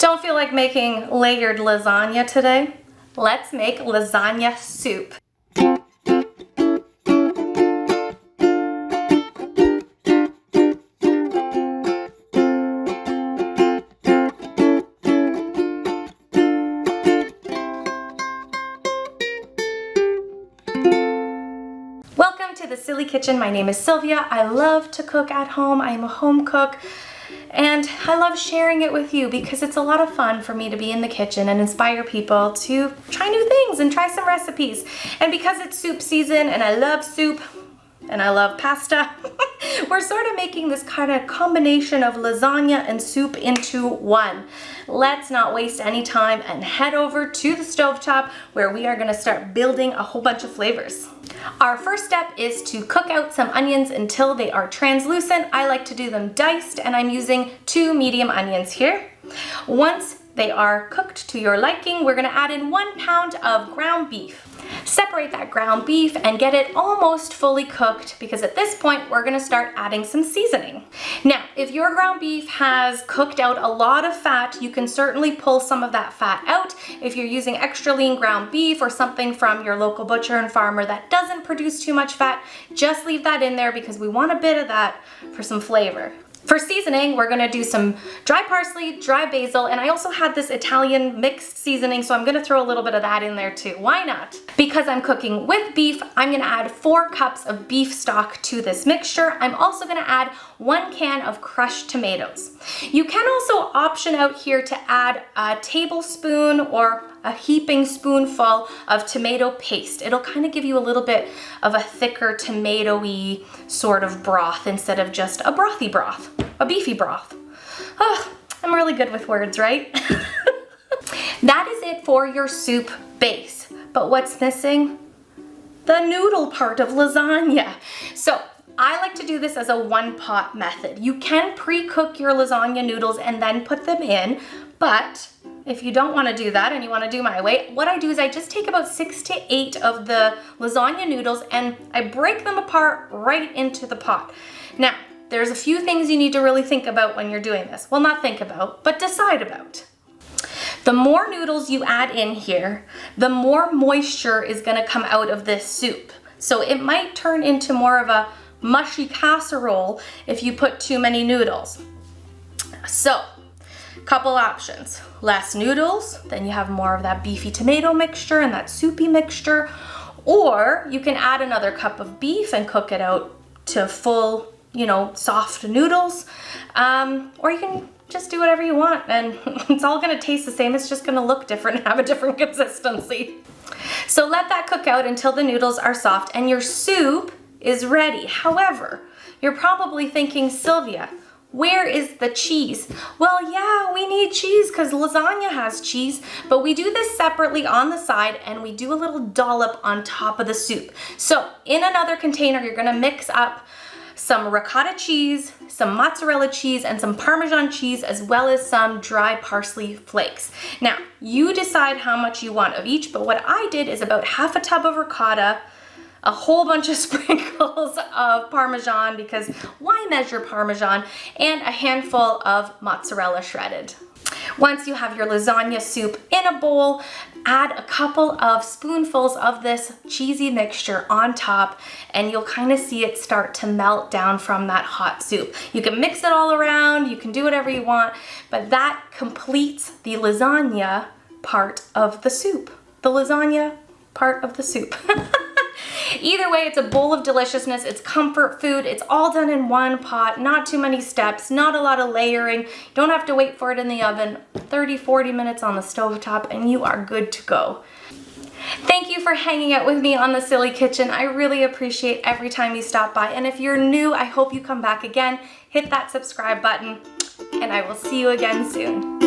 Don't feel like making layered lasagna today? Let's make lasagna soup. Welcome to the Silly Kitchen. My name is Sylvia. I love to cook at home. I am a home cook. And I love sharing it with you because it's a lot of fun for me to be in the kitchen and inspire people to try new things and try some recipes. And because it's soup season and I love soup and I love pasta, we're sort of making this kind of combination of lasagna and soup into one. Let's not waste any time and head over to the stovetop where we are going to start building a whole bunch of flavors. Our first step is to cook out some onions until they are translucent. I like to do them diced, and I'm using 2 medium onions here. Once they are cooked to your liking, we're going to add in 1 pound of ground beef. Separate that ground beef and get it almost fully cooked, because at this point we're going to start adding some seasoning. Now, if your ground beef has cooked out a lot of fat, you can certainly pull some of that fat out. If you're using extra lean ground beef or something from your local butcher and farmer that doesn't produce too much fat, just leave that in there because we want a bit of that for some flavor. For seasoning, we're gonna do some dry parsley, dry basil, and I also had this Italian mixed seasoning, so I'm gonna throw a little bit of that in there too. Why not? Because I'm cooking with beef, I'm gonna add 4 cups of beef stock to this mixture. I'm also gonna add 1 can of crushed tomatoes. You can also option out here to add a tablespoon or a heaping spoonful of tomato paste. It'll kind of give you a little bit of a thicker tomatoey sort of broth instead of just a brothy broth, a beefy broth. Oh, I'm really good with words, right? That is it for your soup base. But what's missing? The noodle part of lasagna. So I like to do this as a 1-pot method. You can pre-cook your lasagna noodles and then put them in, but if you don't want to do that and you want to do my way, what I do is I just take about 6 to 8 of the lasagna noodles and I break them apart right into the pot. Now, there's a few things you need to really think about when you're doing this. Well, not think about, but decide about. The more noodles you add in here, the more moisture is going to come out of this soup. So it might turn into more of a mushy casserole if you put too many noodles. So, couple options. Less noodles, then you have more of that beefy tomato mixture and that soupy mixture, or you can add another cup of beef and cook it out to full, soft noodles, or you can just do whatever you want and it's all gonna taste the same. It's just gonna look different and have a different consistency. So let that cook out until the noodles are soft and your soup is ready. However, you're probably thinking, Sylvia, where is the cheese? Well, yeah, we need cheese because lasagna has cheese, but we do this separately on the side and we do a little dollop on top of the soup. So in another container, you're gonna mix up some ricotta cheese, some mozzarella cheese, and some Parmesan cheese, as well as some dry parsley flakes. Now, you decide how much you want of each, but what I did is about half a tub of ricotta, a whole bunch of sprinkles of Parmesan, because why measure Parmesan, and a handful of mozzarella shredded. Once you have your lasagna soup in a bowl, add a couple of spoonfuls of this cheesy mixture on top, and you'll kind of see it start to melt down from that hot soup. You can mix it all around, you can do whatever you want, but that completes the lasagna part of the soup. The lasagna part of the soup. Either way, it's a bowl of deliciousness. It's comfort food. It's all done in 1 pot, not too many steps, not a lot of layering. You don't have to wait for it in the oven. 30-40 minutes on the stovetop and you are good to go. Thank you for hanging out with me on the Silly Kitchen. I really appreciate every time you stop by. And if you're new, I hope you come back again. Hit that subscribe button and I will see you again soon.